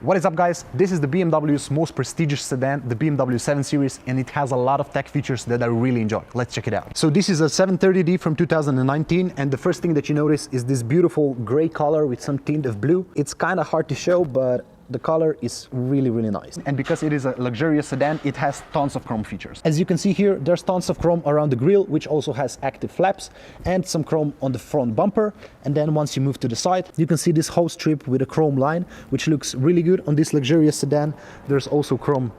What is up, guys? This is the BMW's most prestigious sedan, the BMW 7 Series, and it has a lot of tech features that I really enjoy. Let's check it out. So this is a 730D from 2019, and the first thing that you notice is this beautiful gray color with some tint of blue. It's kind of hard to show, but the color is really nice. And because it is a luxurious sedan, it has tons of chrome features. As you can see here, there's tons of chrome around the grille, which also has active flaps, and some chrome on the front bumper. And then once you move to the side, you can see this hose strip with a chrome line, which looks really good on this luxurious sedan. There's also chrome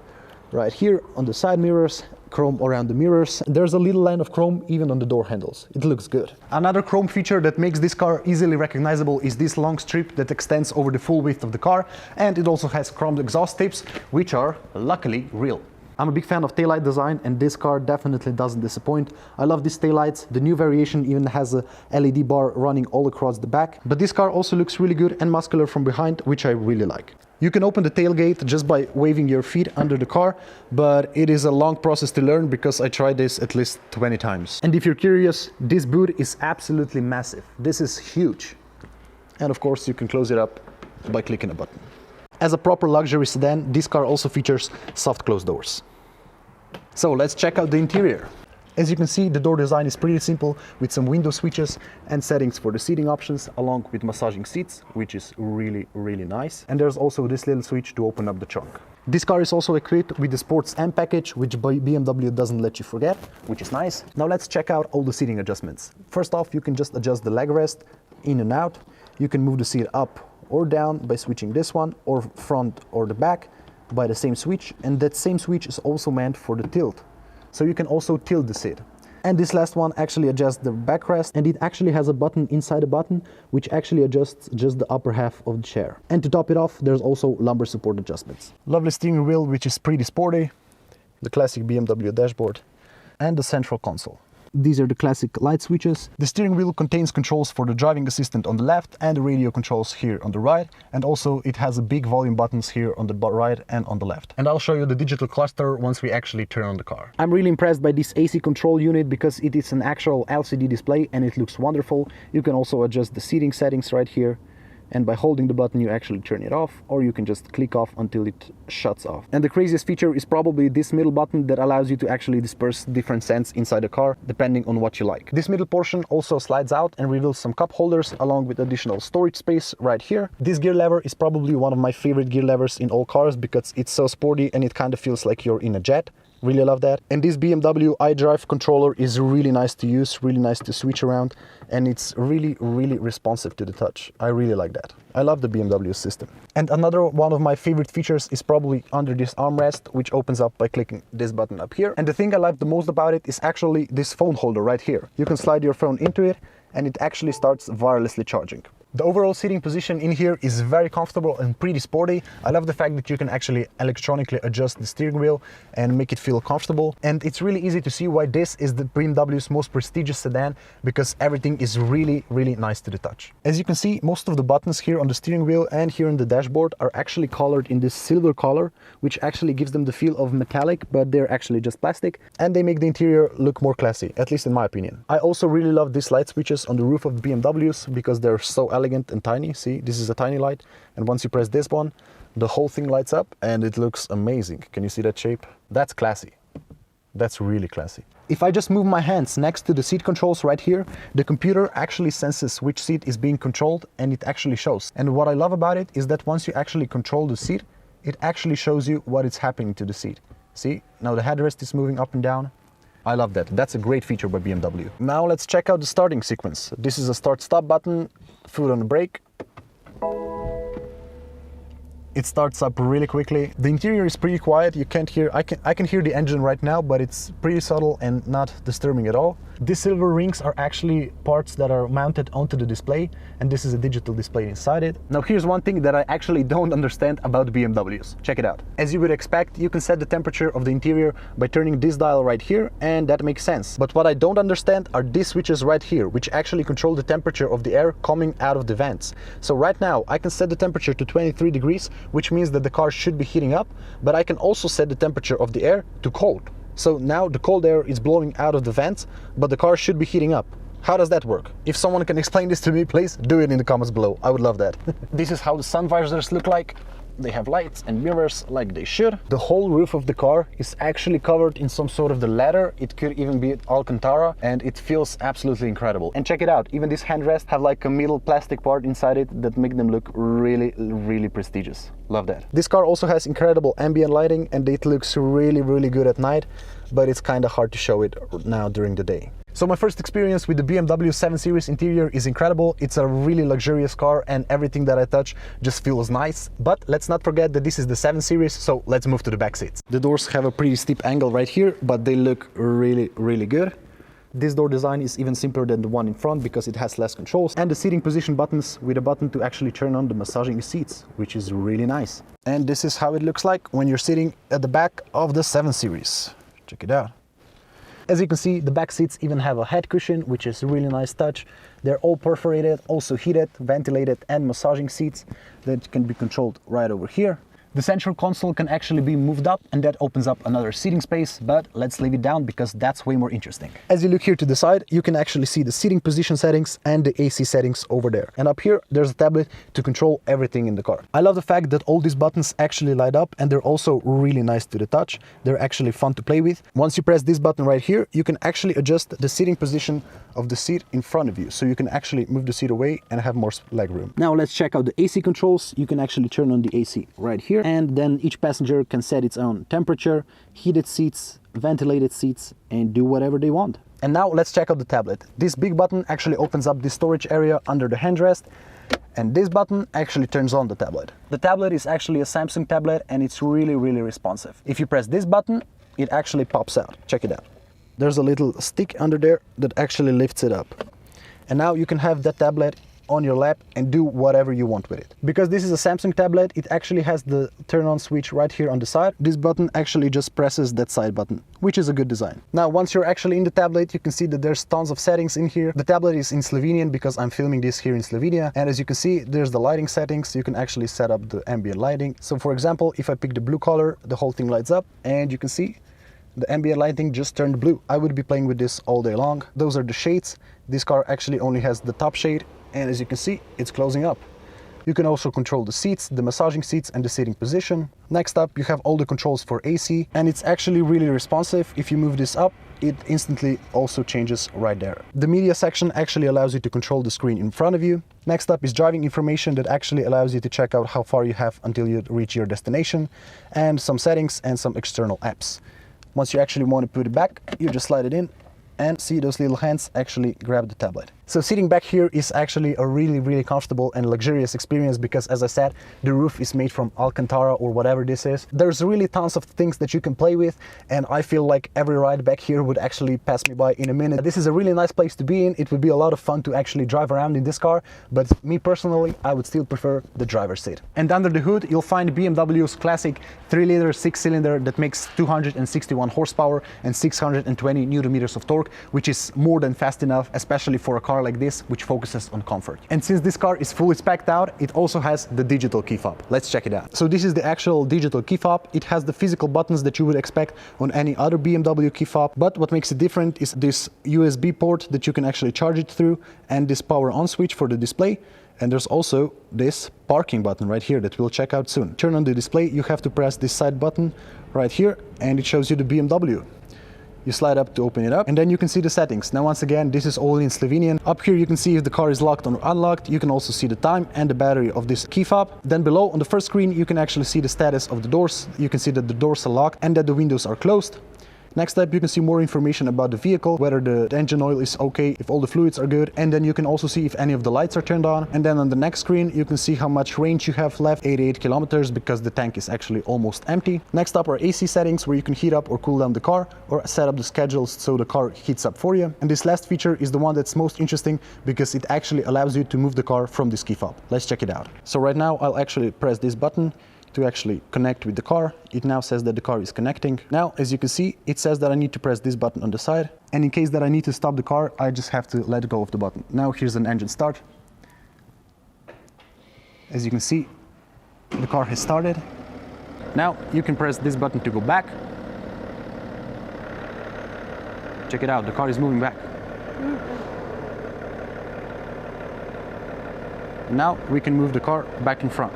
right here on the side mirrors, chrome around the mirrors. There's a little line of chrome even on the door handles. It looks good. Another chrome feature that makes this car easily recognizable is this long strip that extends over the full width of the car, and it also has chromed exhaust tips, which are luckily real. I'm a big fan of taillight design, and this car definitely doesn't disappoint. I love these taillights. The new variation even has a LED bar running all across the back. But this car also looks really good and muscular from behind, which I really like. You can open the tailgate just by waving your feet under the car, but it is a long process to learn because I tried this at least 20 times. And if you're curious, this boot is absolutely massive. This is huge. And of course, you can close it up by clicking a button. As a proper luxury sedan, this car also features soft closed doors. So let's check out the interior. As you can see, the door design is pretty simple, with some window switches and settings for the seating options, along with massaging seats, which is really nice. And there's also this little switch to open up the trunk. This car is also equipped with the Sports M package, which BMW doesn't let you forget, which is nice. Now let's check out all the seating adjustments. First off, you can just adjust the leg rest in and out. You can move the seat up or down by switching this one, or front or the back by the same switch. And that same switch is also meant for the tilt. So you can also tilt the seat. And this last one actually adjusts the backrest, and it actually has a button inside the button which actually adjusts just the upper half of the chair. And to top it off, there's also lumbar support adjustments. Lovely steering wheel, which is pretty sporty, the classic BMW dashboard, and the central console. These are the classic light switches. The steering wheel contains controls for the driving assistant on the left and the radio controls here on the right. And also it has a big volume buttons here on the right and on the left. And I'll show you the digital cluster once we actually turn on the car. I'm really impressed by this AC control unit because it is an actual LCD display and it looks wonderful. You can also adjust the seating settings right here. And by holding the button, you actually turn it off, or you can just click off until it shuts off. And the craziest feature is probably this middle button that allows you to actually disperse different scents inside the car, depending on what you like. This middle portion also slides out and reveals some cup holders, along with additional storage space right here. This gear lever is probably one of my favorite gear levers in all cars because it's so sporty and it kind of feels like you're in a jet. Really love that. And this BMW iDrive controller is really nice to use, really nice to switch around, and it's really responsive to the touch. I really like that. I love the BMW system. And another one of my favorite features is probably under this armrest, which opens up by clicking this button up here. And the thing I like the most about it is actually this phone holder right here. You can slide your phone into it and it actually starts wirelessly charging. The overall seating position in here is very comfortable and pretty sporty. I love the fact that you can actually electronically adjust the steering wheel and make it feel comfortable. And it's really easy to see why this is the BMW's most prestigious sedan, because everything is really nice to the touch. As you can see, most of the buttons here on the steering wheel and here on the dashboard are actually colored in this silver color, which actually gives them the feel of metallic, but they're actually just plastic. And they make the interior look more classy, at least in my opinion. I also really love these light switches on the roof of the BMWs because they're so elegant and tiny. See, this is a tiny light, and once you press this one, the whole thing lights up and it looks amazing. Can you see that shape? That's classy. That's really classy. If I just move my hands next to the seat controls right here, the computer actually senses which seat is being controlled and it actually shows. And what I love about it is that once you actually control the seat, it actually shows you what is happening to the seat. See, now the headrest is moving up and down. I love that. That's a great feature by BMW. Now let's check out the starting sequence. This is a start-stop button, foot on the brake. It starts up really quickly. The interior is pretty quiet. You can't hear, I can hear the engine right now, but it's pretty subtle and not disturbing at all. These silver rings are actually parts that are mounted onto the display, and this is a digital display inside it. Now here's one thing that I actually don't understand about BMWs. Check it out. As you would expect, you can set the temperature of the interior by turning this dial right here, and that makes sense. But what I don't understand are these switches right here, which actually control the temperature of the air coming out of the vents. So right now I can set the temperature to 23 degrees, which means that the car should be heating up, but I can also set the temperature of the air to cold. So now the cold air is blowing out of the vents, but the car should be heating up. How does that work? If someone can explain this to me, please do it in the comments below. I would love that. This is how the sun visors look like. they have lights and mirrors like they should. The whole roof of the car is actually covered in some sort of the leather. It could even be Alcantara, and it feels absolutely incredible. And check it out, even these handrests have like a middle plastic part inside it that make them look really prestigious. Love that. This car also has incredible ambient lighting, and it looks really good at night, but it's kind of hard to show it now during the day. So my first experience with the BMW 7 Series interior is incredible. It's a really luxurious car, and everything that I touch just feels nice. But let's not forget that this is the 7 Series, so let's move to the back seats. The doors have a pretty steep angle right here, but they look really good. This door design is even simpler than the one in front because it has less controls, and the seating position buttons with a button to actually turn on the massaging seats, which is really nice. And this is how it looks like when you're sitting at the back of the 7 Series. Check it out. As you can see, the back seats even have a head cushion, which is a really nice touch. They're all perforated, also heated, ventilated and massaging seats that can be controlled right over here. The central console can actually be moved up, and that opens up another seating space, but let's leave it down because that's way more interesting. As you look here to the side, you can actually see the seating position settings and the AC settings over there. And up here, there's a tablet to control everything in the car. I love the fact that all these buttons actually light up, and they're also really nice to the touch. They're actually fun to play with. Once you press this button right here, you can actually adjust the seating position of the seat in front of you. So you can actually move the seat away and have more leg room. Now let's check out the AC controls. You can actually turn on the AC right here. And then each passenger can set its own temperature, heated seats, ventilated seats, and do whatever they want. And now let's check out the tablet. This big button actually opens up the storage area under the handrest, and this button actually turns on the tablet. The tablet is actually a Samsung tablet, and it's really responsive. If you press this button, it actually pops out. Check it out. There's a little stick under there that actually lifts it up. And now you can have that tablet on your lap and do whatever you want with it. Because this is a Samsung tablet, it actually has the turn on switch right here on the side. This button actually just presses that side button, which is a good design. Now, once you're actually in the tablet, you can see that there's tons of settings in here. The tablet is in Slovenian because I'm filming this here in Slovenia. And as you can see, there's the lighting settings. You can actually set up the ambient lighting. So for example, if I pick the blue color, the whole thing lights up, and you can see the ambient lighting just turned blue. I would be playing with this all day long. Those are the shades. This car actually only has the top shade, and as you can see, it's closing up. You can also control the seats, the massaging seats, and the seating position. Next up, you have all the controls for AC, and it's actually really responsive. If you move this up, it instantly also changes right there. The media section actually allows you to control the screen in front of you. Next up is driving information that actually allows you to check out how far you have until you reach your destination, and some settings and some external apps. Once you actually want to put it back, you just slide it in, and see those little hands actually grab the tablet. So sitting back here is actually a really comfortable and luxurious experience because, as I said, the roof is made from Alcantara or whatever this is. There's really tons of things that you can play with, and I feel like every ride back here would actually pass me by in a minute. This is a really nice place to be in. It would be a lot of fun to actually drive around in this car, but me personally, I would still prefer the driver's seat. And under the hood, you'll find BMW's classic 3-liter 6-cylinder that makes 261 horsepower and 620 Nm of torque, which is more than fast enough, especially for a car like this, which focuses on comfort. And since this car is fully specced out, it also has the digital key fob. Let's check it out. So this is the actual digital key fob. It has the physical buttons that you would expect on any other BMW key fob, but what makes it different is this USB port that you can actually charge it through, and this power on switch for the display. And there's also this parking button right here that we'll check out soon. Turn on the display, you have to press this side button right here, and it shows you the BMW. You slide up to open it up, and then you can see the settings. Now, once again, this is all in Slovenian. Up here you can see if the car is locked or unlocked. You can also see the time and the battery of this key fob. Then below on the first screen you can actually see the status of the doors. You can see that the doors are locked and that the windows are closed. Next up, you can see more information about the vehicle, whether the engine oil is okay, if all the fluids are good, and then you can also see if any of the lights are turned on. And then on the next screen, you can see how much range you have left, 88 kilometers, because the tank is actually almost empty. Next up are AC settings, where you can heat up or cool down the car, or set up the schedules so the car heats up for you. And this last feature is the one that's most interesting because it actually allows you to move the car from this key fob. Let's check it out. So right now, I'll actually press this button to actually connect with the car. It now says that the car is connecting. Now, as you can see, it says that I need to press this button on the side. And in case that I need to stop the car, I just have to let go of the button. Now here's an engine start. As you can see, the car has started. Now you can press this button to go back. Check it out, the car is moving back. Now we can move the car back in front.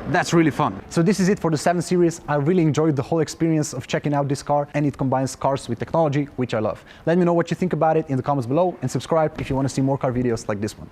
That's really fun. So this is it for the 7 Series. I really enjoyed the whole experience of checking out this car, and it combines cars with technology, which I love. Let me know what you think about it in the comments below, and subscribe if you want to see more car videos like this one.